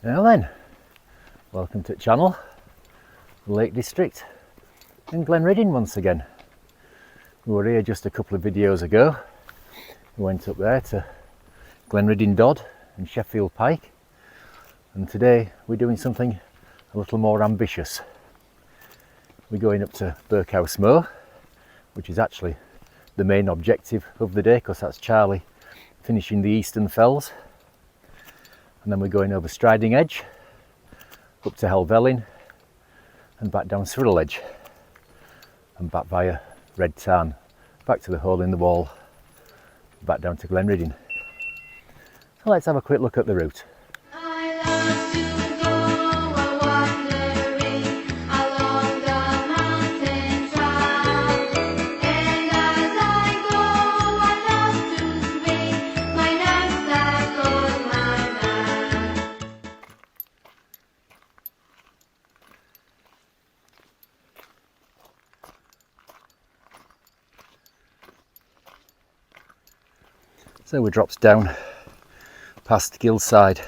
Now then, welcome to the channel, Lake District and Glenridding once again. We were here just a couple of videos ago. We went up there to Glenridding Dodd and Sheffield Pike, and today we're doing something a little more ambitious. We're going up to Birkhouse Moor, which is actually the main objective of the day because that's Charlie finishing the eastern fells. And then we're going over Swirral Edge, up to Helvellyn and back down Swirral Edge and back via Red Tarn, back to the hole in the wall, back down to Glenridding. So let's have a quick look at the route. So we dropped down past Gillside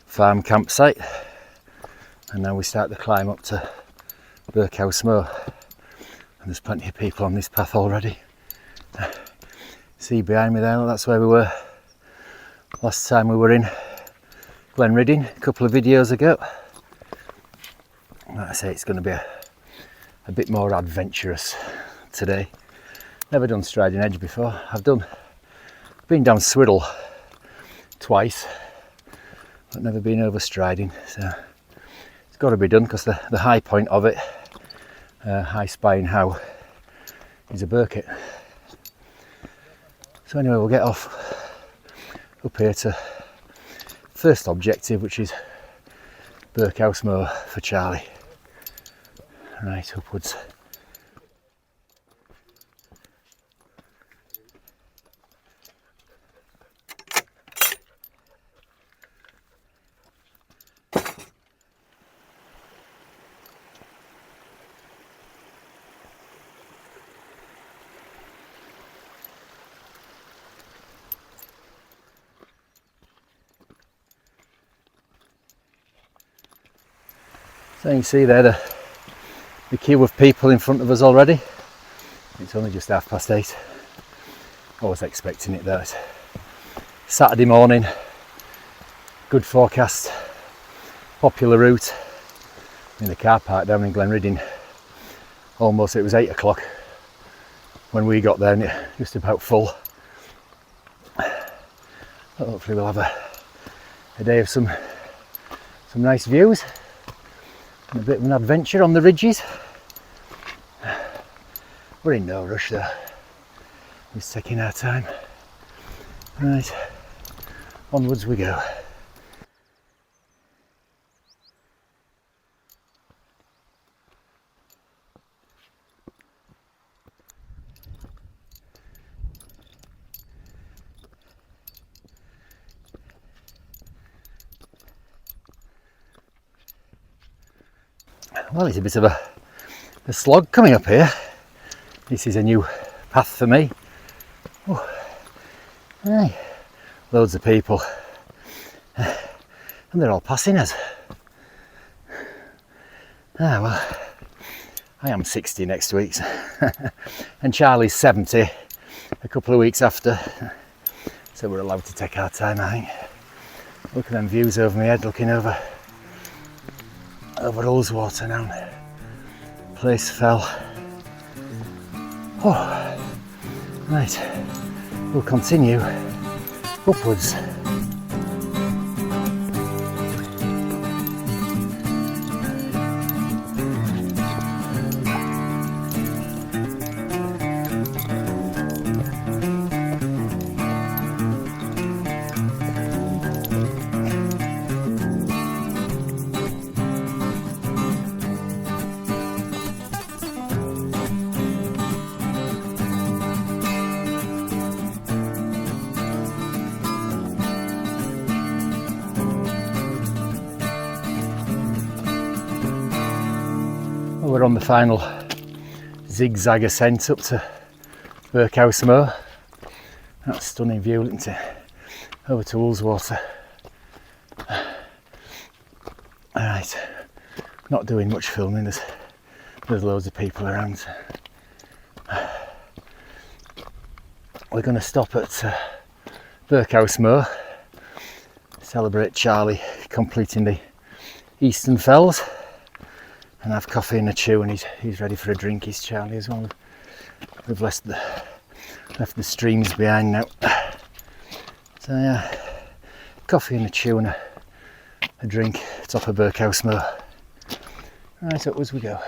farm campsite, and now we start the climb up to Birkhouse Moor, and there's plenty of people on this path already. See behind me there, that's where we were last time we were in Glenridding a couple of videos ago. Like I say, it's going to be a bit more adventurous today. Never done Swirral Edge before. I've been down Swirral twice, but never been over Striding, so it's got to be done because the high point of it, High Spine How, is a Birkett. So anyway, we'll get off up here to first objective, which is Birkhouse Moor for Charlie. Right, upwards. So you can see there the queue of people in front of us already. It's only just 8:30. I was expecting it though. It's Saturday morning, good forecast, popular route. In the car park down in Glenridding, it was 8 o'clock when we got there, and it's just about full. But hopefully we'll have a day of some nice views. A bit of an adventure on the ridges. We're in no rush though, just taking our time. Right, onwards we go. Well, it's a bit of a slog coming up here. This is a new path for me. Oh, hey, loads of people, and they're all passing us. Well, I am 60 next week, and Charlie's 70 a couple of weeks after, so we're allowed to take our time, I think. Look at them views over my head, looking over Ullswater now. Place fell. Oh, right. We'll continue upwards. We're on the final zigzag ascent up to Birkhouse Moor. That's stunning view, isn't it? Over to Ullswater. Right, not doing much filming, there's loads of people around. We're going to stop at Birkhouse Moor, celebrate Charlie completing the Eastern Fells, and have coffee and a chew, and he's ready for a drink. He's Charlie as well. We've left the streams behind now. So yeah, coffee and a chew and a drink, top of Birkhouse Moor. Right, up as we go.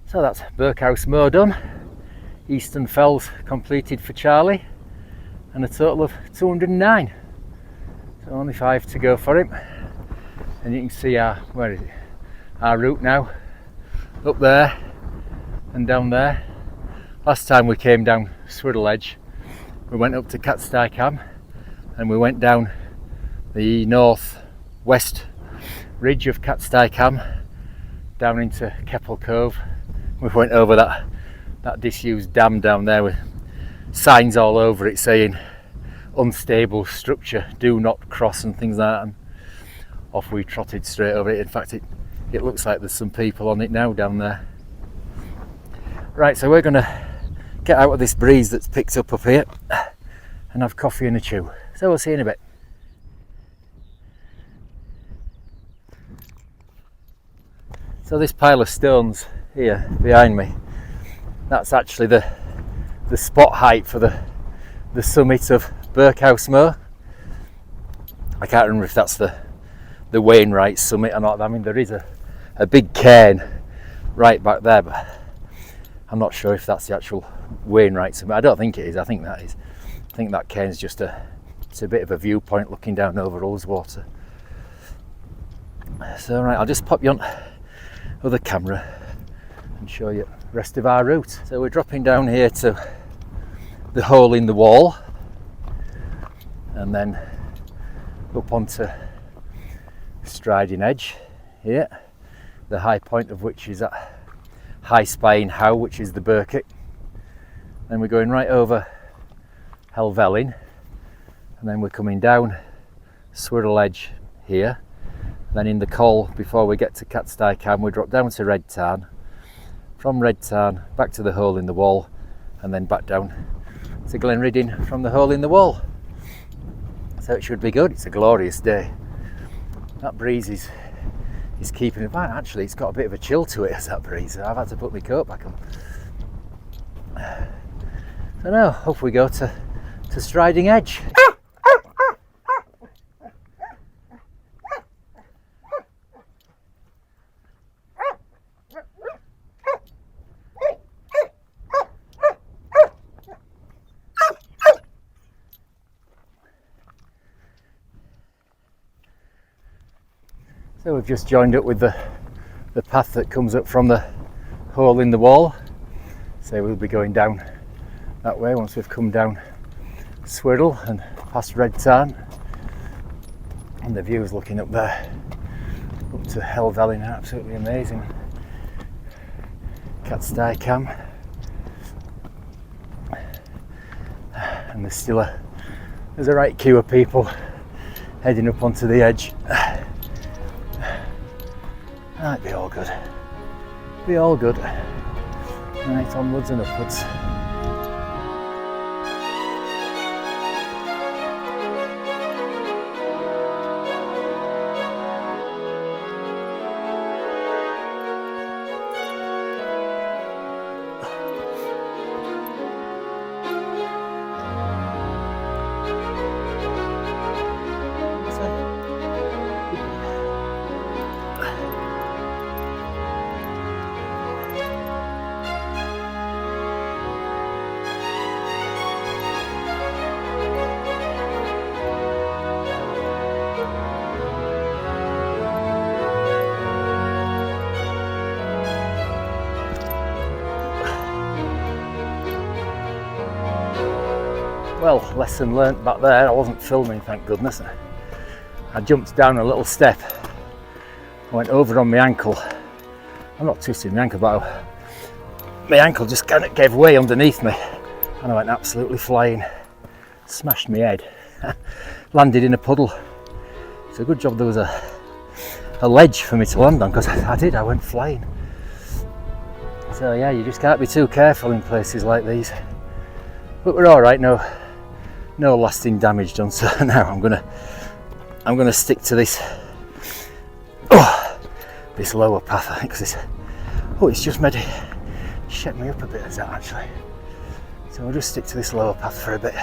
So that's Birkhouse Moor done, Eastern Fells completed for Charlie, and a total of 209. So only 5 to go for him. And you can see our route now, up there and down there. Last time we came down Swirral Edge, we went up to Catstye Cam, and we went down the north-west ridge of Catstye Cam, down into Keppel Cove. We went over that disused dam down there with signs all over it saying unstable structure, do not cross, and things like that, and off we trotted straight over it. In fact, it looks like there's some people on it now down there. Right, so we're going to get out of this breeze that's picked up here and have coffee and a chew. So we'll see you in a bit. So this pile of stones here behind me, that's actually the spot height for the summit of Birkhouse Moor. I can't remember if that's the Wainwright summit or not. I mean, there is a big cairn right back there, but I'm not sure if that's the actual Wainwright summit. I don't think it is. I think that is. I think that cairn's just it's a bit of a viewpoint looking down over Ullswater. So right, I'll just pop you on other camera and show you the rest of our route. So we're dropping down here to the hole in the wall, and then up onto Striding Edge here, the high point of which is at High Spy in How, which is the Birkett. Then we're going right over Helvellyn, and then we're coming down Swirral Edge here. Then in the Col, before we get to Catstye Cam, we drop down to Red Tarn. From Red Tarn back to the hole in the wall, and then back down to Glenriddin from the hole in the wall. So it should be good. It's a glorious day. That breeze is keeping it back. Actually, it's got a bit of a chill to it as that breeze. I've had to put my coat back on. So now, off we go to Striding Edge. So we've just joined up with the path that comes up from the hole in the wall. So we'll be going down that way once we've come down Swirral and past Red Tarn. And the views looking up there, up to Helvellyn, absolutely amazing. Catstye Cam. And there's a right queue of people heading up onto the edge. That'd be all good. Be all good. Right, onwards and upwards. Well, lesson learnt back there. I wasn't filming, thank goodness. I jumped down a little step. I went over on my ankle. I'm not twisting my ankle, but my ankle just kind of gave way underneath me and I went absolutely flying. Smashed my head. Landed in a puddle. It's a good job there was a ledge for me to land on, because I went flying. So yeah, you just can't be too careful in places like these. But we're all right, no lasting damage done. So now I'm gonna stick to this this lower path, I think, because it's just made it shut me up a bit, as that actually. So we'll just stick to this lower path for a bit.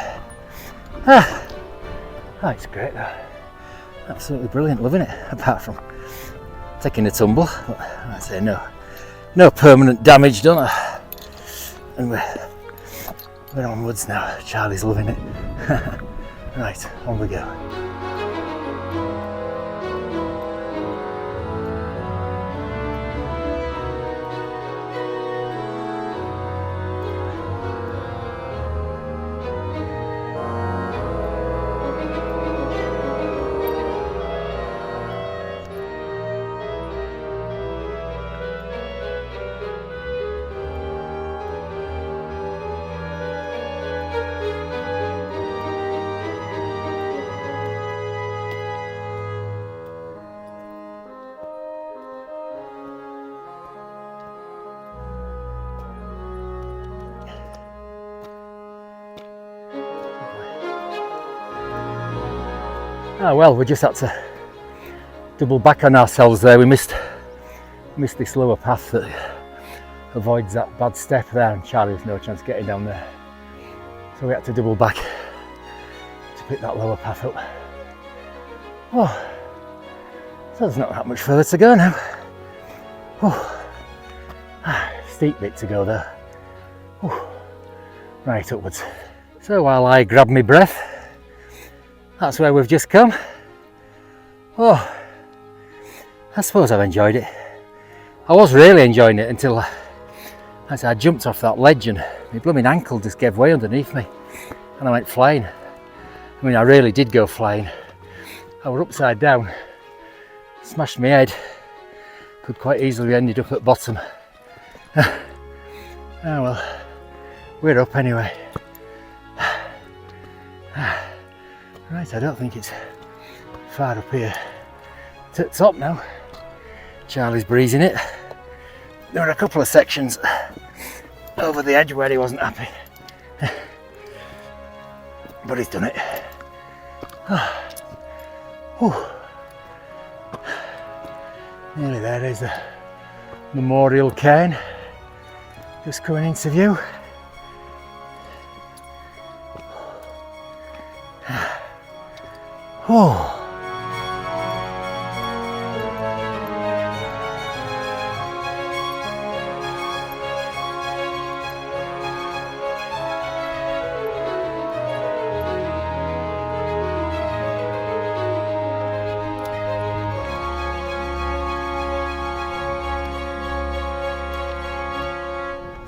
It's great though. Absolutely brilliant, loving it, apart from taking a tumble. But I'd say no permanent damage done. And we're onwards now. Charlie's loving it. Right, on we go. Well, we just had to double back on ourselves there. We missed this lower path that avoids that bad step there, and Charlie has no chance getting down there. So we had to double back to pick that lower path up. So there's not that much further to go now. Steep bit to go there. Right upwards. So while I grab my breath, that's where we've just come. I suppose I've enjoyed it. I was really enjoying it until as I jumped off that ledge and my blooming ankle just gave way underneath me and I went flying. I mean, I really did go flying. I was upside down, smashed my head, could quite easily ended up at bottom. Well, we're up anyway. Right, I don't think it's far up here to the top now. Charlie's breezing it. There were a couple of sections over the edge where he wasn't happy, but he's done it. Nearly there is the memorial cairn just coming into view.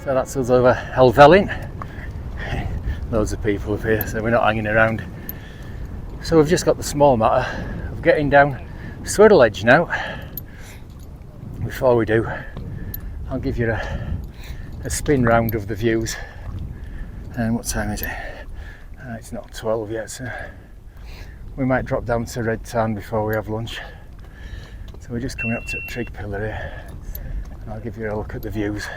So that's us over Helvellyn. Loads of people up here, so we're not hanging around. So we've just got the small matter of getting down Swirral Edge now. Before we do, I'll give you a spin round of the views. And what time is it? It's not 12 yet, so we might drop down to Red Tarn before we have lunch. So we're just coming up to a trig pillar here, and I'll give you a look at the views.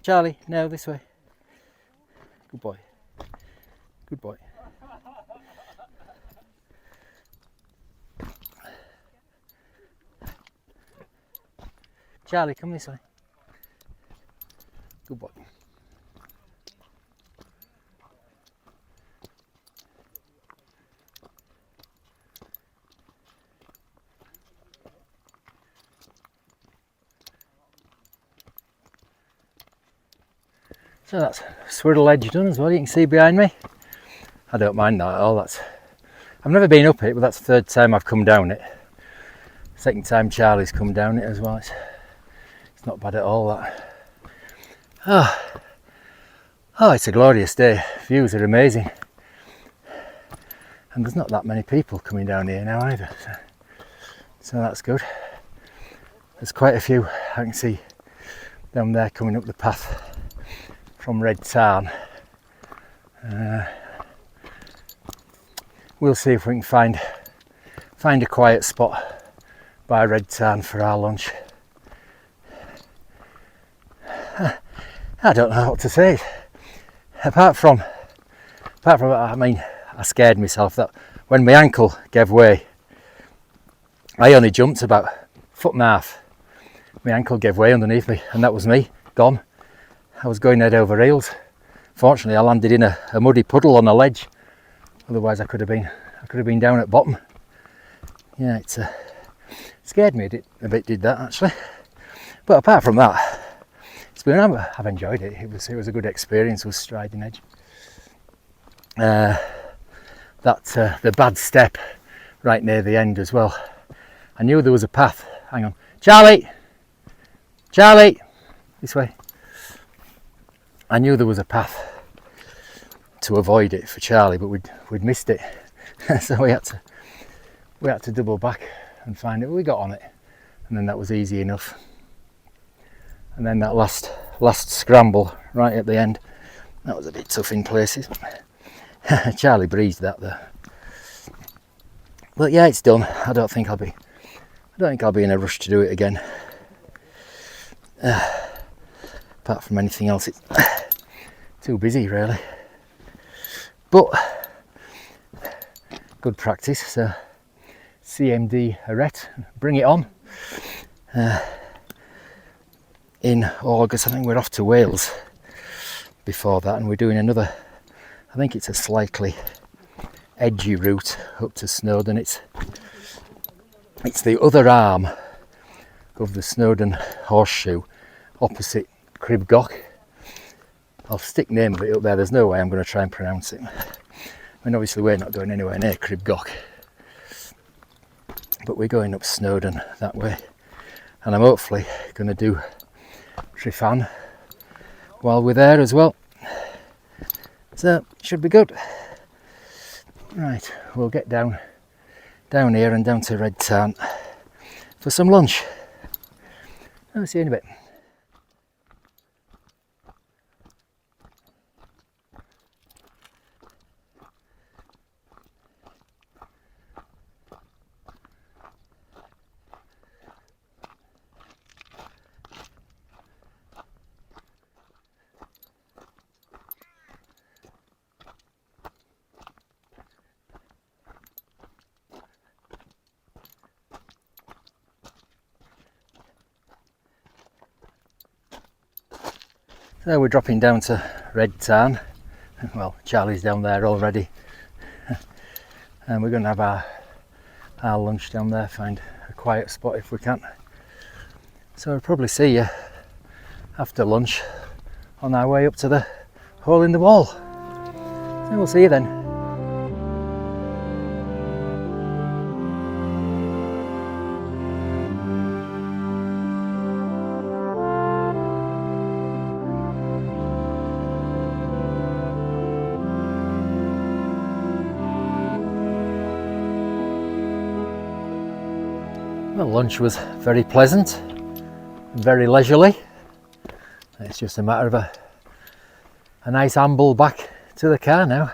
Charlie, no, this way. Good boy. Good boy. Charlie, come this way. Good boy. So that's Swirral Edge done as well, you can see behind me. I don't mind that at all. I've never been up it, but that's the third time I've come down it. Second time Charlie's come down it as well. It's not bad at all, that. Oh, it's a glorious day. Views are amazing. And there's not that many people coming down here now either. So that's good. There's quite a few I can see down there coming up the path from Red Tarn. We'll see if we can find a quiet spot by Red Tarn for our lunch. I don't know what to say. Apart from I mean, I scared myself that when my ankle gave way, I only jumped about 1.5 foot. My ankle gave way underneath me, and that was me, gone. I was going head over heels. Fortunately, I landed in a muddy puddle on a ledge. Otherwise, I could have been down at bottom. Yeah, it scared me a bit, did that actually. But apart from that, I've enjoyed it. It was a good experience with Striding Edge. The bad step right near the end as well. I knew there was a path. Hang on, Charlie, this way. I knew there was a path to avoid it for Charlie, but we'd missed it, so we had to double back and find it. We got on it, and then that was easy enough. And then that last scramble right at the end, that was a bit tough in places. Charlie breezed that there. But yeah, it's done. I don't think I'll be in a rush to do it again. Apart from anything else, it's too busy really. But good practice. So CMD Hewitt, bring it on. In August, I think we're off to Wales before that, and we're doing another, I think it's a slightly edgy route up to Snowdon. It's the other arm of the Snowdon horseshoe opposite Cribgoch. I'll stick name of it up there. There's no way I'm going to try and pronounce it. I mean, obviously we're not going anywhere near Cribgoch, but we're going up Snowdon that way, and I'm hopefully going to do Trifan while we're there as well. So should be good. Right, we'll get down here and down to Red Tarn for some lunch. I'll see you in a bit. So we're dropping down to Red Tarn. Well, Charlie's down there already. And we're going to have our lunch down there, find a quiet spot if we can. So I'll probably see you after lunch on our way up to the hole in the wall. So we'll see you then. Well, lunch was very pleasant, very leisurely. It's just a matter of a nice amble back to the car now.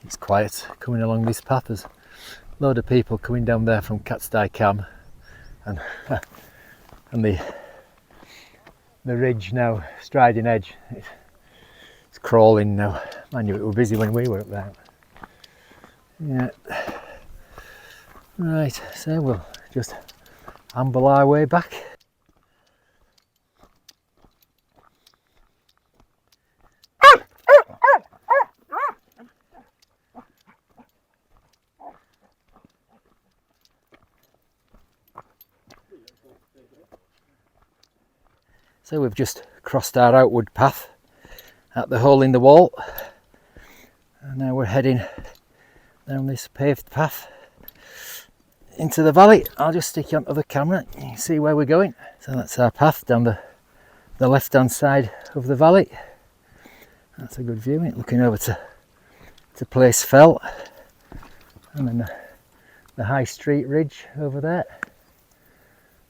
It's quiet coming along this path. There's a load of people coming down there from Catstye Cam, and the ridge now, Striding Edge. It's It's crawling now. Mind you, it was busy when we were up there. Yeah. Right, so we'll just amble our way back. So we've just crossed our outward path at the hole in the wall, and now we're heading down this paved path into the valley. I'll just stick you onto the camera, you can see where we're going. So that's our path down the left hand side of the valley. That's a good view, isn't it? Looking over to Place Fell, and then the High Street Ridge over there,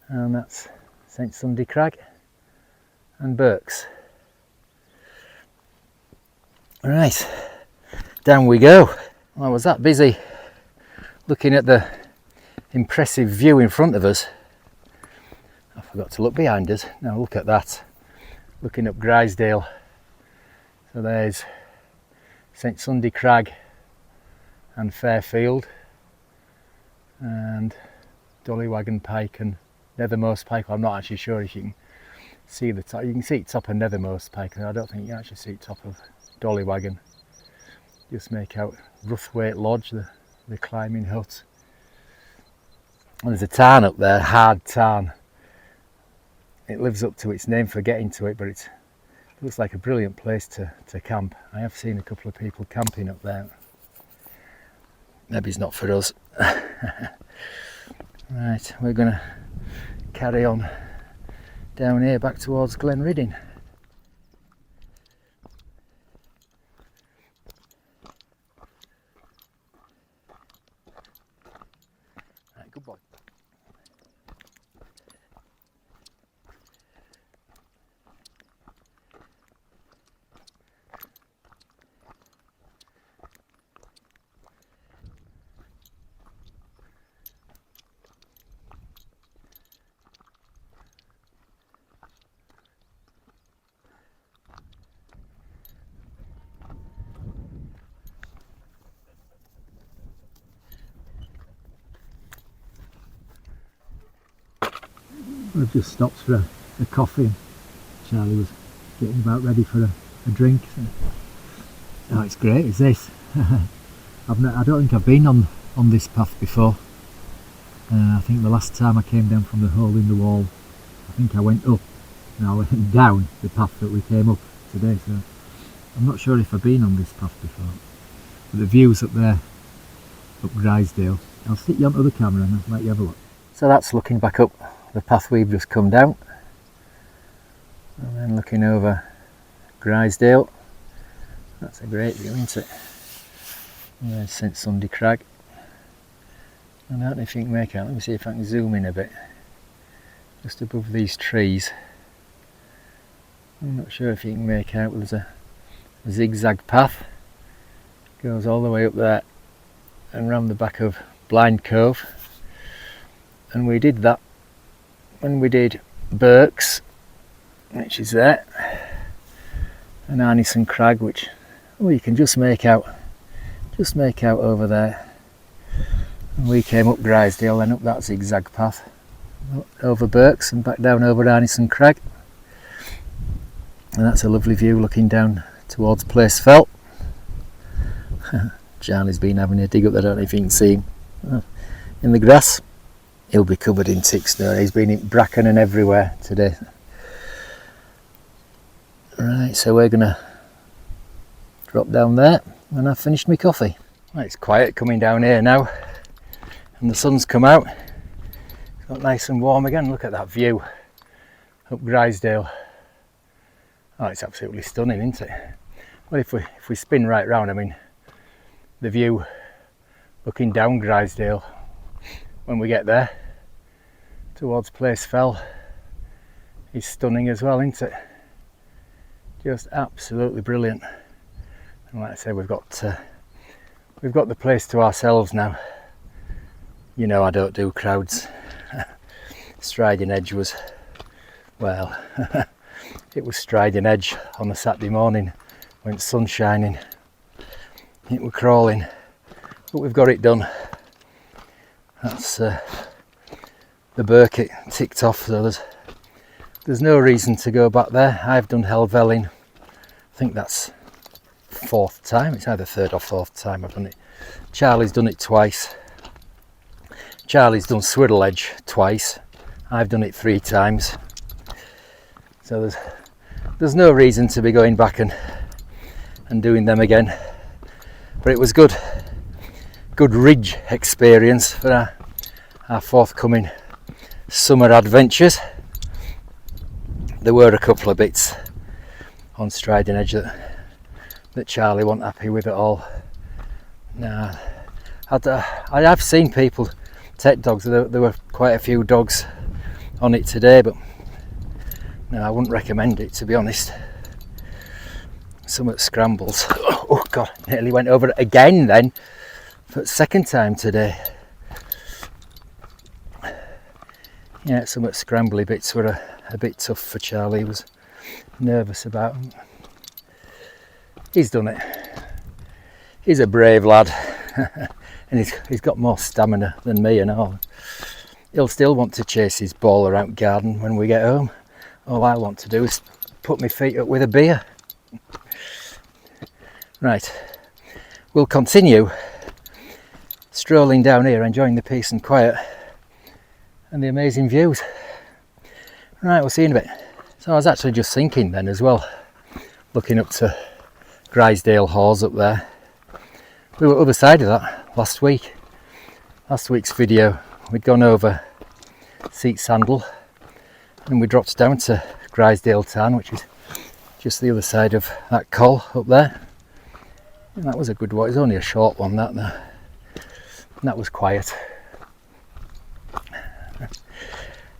and that's St Sunday Crag and Birks. Right, down we go. I was that busy looking at the impressive view in front of us, I forgot to look behind us. Now look at that, looking up Grisdale. So there's St Sunday Crag and Fairfield, and Dollywagon Pike and Nethermost Pike. I'm not actually sure if you can see the top. You can see top of Nethermost Pike, and I don't think you can actually see top of Dollywagon. Just make out Roughwaite Lodge, the climbing hut. And there's a tarn up there, hard tarn. It lives up to its name for getting to it, but it looks like a brilliant place to camp. I have seen a couple of people camping up there. Maybe it's not for us. Right, we're going to carry on down here back towards Glenriddin. Right, good boy. We've just stopped for a coffee. Charlie was getting about ready for a drink. So. Oh, it's great, is this? I don't think I've been on this path before. I think the last time I came down from the hole in the wall, I think I went up and I went down the path that we came up today. So I'm not sure if I've been on this path before. But the views up there, up Grisdale. I'll stick you onto the camera and I'll let you have a look. So that's looking back up the path we've just come down, and then looking over Grisdale. That's a great view, isn't it? And there's St Sunday Crag. I don't know if you can make out, let me see if I can zoom in a bit, just above these trees. I'm not sure if you can make out, there's a zigzag path, goes all the way up there and round the back of Blind Cove, and we did that when we did Birks, which is there, and Arneson Crag, which you can just make out over there. And we came up Grisdale, then up that zigzag path, over Birks and back down over Arneson Crag, and that's a lovely view looking down towards Place Fell. Charlie's been having a dig up there, I don't know if you can see him in the grass. He'll be covered in ticks now. He's been in bracken and everywhere today. Right, so we're going to drop down there when I've finished my coffee. Right, it's quiet coming down here now, and the sun's come out. It's got nice and warm again. Look at that view up Grisdale. Oh, it's absolutely stunning, isn't it? Well, if we spin right round, I mean, the view looking down Grisdale when we get there towards Place Fell is stunning as well, isn't it? Just absolutely brilliant. And like I say, we've got the place to ourselves now. You know, I don't do crowds. Striding Edge was, well, it was Striding Edge on a Saturday morning when sun shining. It were crawling, but we've got it done. That's the Birkett ticked off, so there's no reason to go back there. I've done Helvellyn. I think that's 4th time. It's either 3rd or 4th time I've done it. Charlie's done it twice. Charlie's done Swirral Edge twice. I've done it 3 times. So there's no reason to be going back and doing them again. But it was good ridge experience for our forthcoming summer adventures. There were a couple of bits on Striding Edge that Charlie wasn't happy with at all. Nah, I have seen people take dogs. There were quite a few dogs on it today, but no, I wouldn't recommend it, to be honest. Some at scrambles. Oh god, nearly went over it again then for the 2nd time today. Yeah, some at scrambly bits were a bit tough for Charlie. He was nervous about them. He's done it. He's a brave lad. And he's got more stamina than me and all. He'll still want to chase his ball around garden when we get home. All I want to do is put my feet up with a beer. Right, we'll continue strolling down here, enjoying the peace and quiet and the amazing views. Right, we'll see you in a bit. So I was actually just thinking then as well, looking up to Grisdale Hawes up there. We were other side of that last week. Last week's video, we'd gone over Seat Sandal and we dropped down to Grisdale Tarn, which is just the other side of that col up there. And that was a good one. It was only a short one, that was quiet.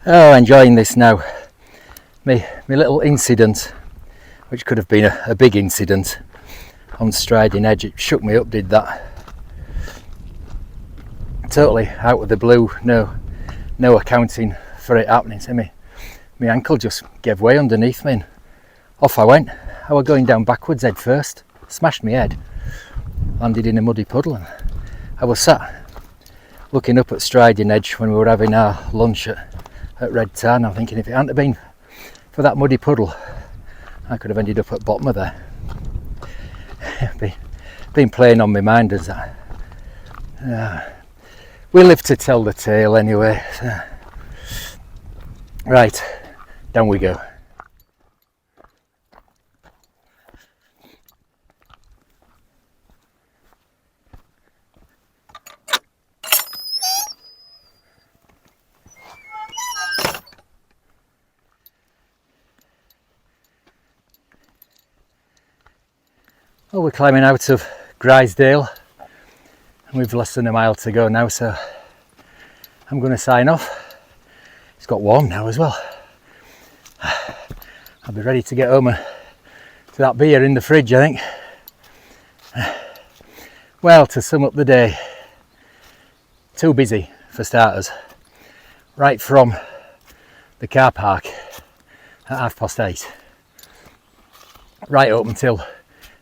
Oh, enjoying this now. My little incident, which could have been a big incident on Striding Edge, it shook me up, did that. Totally out of the blue, no accounting for it happening. So my ankle just gave way underneath me and off I went. I was going down backwards head first, smashed my head, landed in a muddy puddle, and I was sat looking up at Striding Edge when we were having our lunch at Red Tarn. I'm thinking, if it hadn't been for that muddy puddle, I could have ended up at bottom of there. Been playing on my mind as that. We live to tell the tale anyway. Right, down we go. Well, we're climbing out of Grisdale and we've less than a mile to go now, so I'm going to sign off. It's got warm now as well. I'll be ready to get home to that beer in the fridge, I think. Well, to sum up the day, too busy for starters. Right from the car park at 8:30 right up until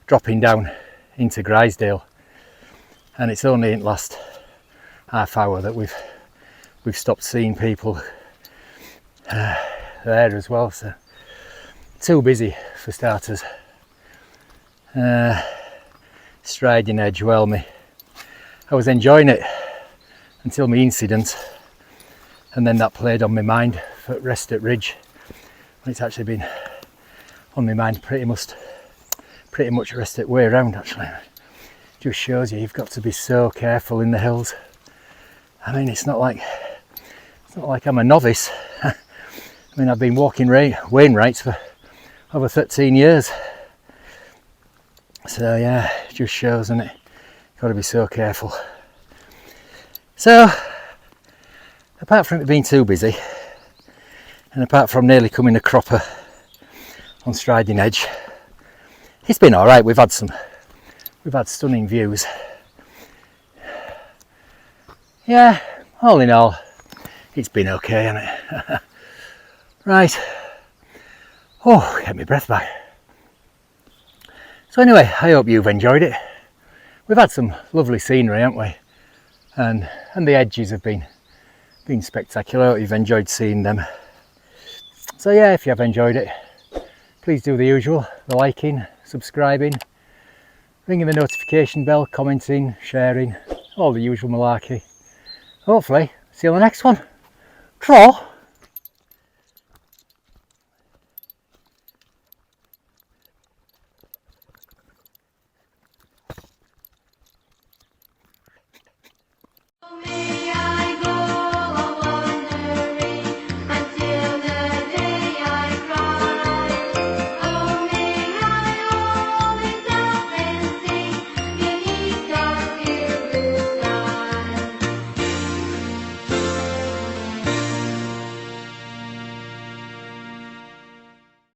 dropping down into Grisdale, and it's only in the last half hour that we've stopped seeing people there as well, so too busy for starters. Striding Edge, well, I was enjoying it until my incident, and then that played on my mind for Rest at Ridge. It's actually been on my mind pretty much rest it way around, actually. Just shows you, you've got to be so careful in the hills. I mean, it's not like I'm a novice. I mean, I've been walking Wainwrights for over 13 years. So yeah, it just shows, isn't it? Got to be so careful. So, apart from it being too busy, and apart from nearly coming a cropper on Striding Edge, it's been all right. We've had stunning views. Yeah, all in all, it's been okay, hasn't it? Right. Oh, get my breath back. So anyway, I hope you've enjoyed it. We've had some lovely scenery, haven't we? And the edges have been spectacular. I hope you've enjoyed seeing them. So yeah, if you have enjoyed it, please do the usual, the liking, subscribing, ringing the notification bell, commenting, sharing, all the usual malarkey. Hopefully, see you on the next one. Tra!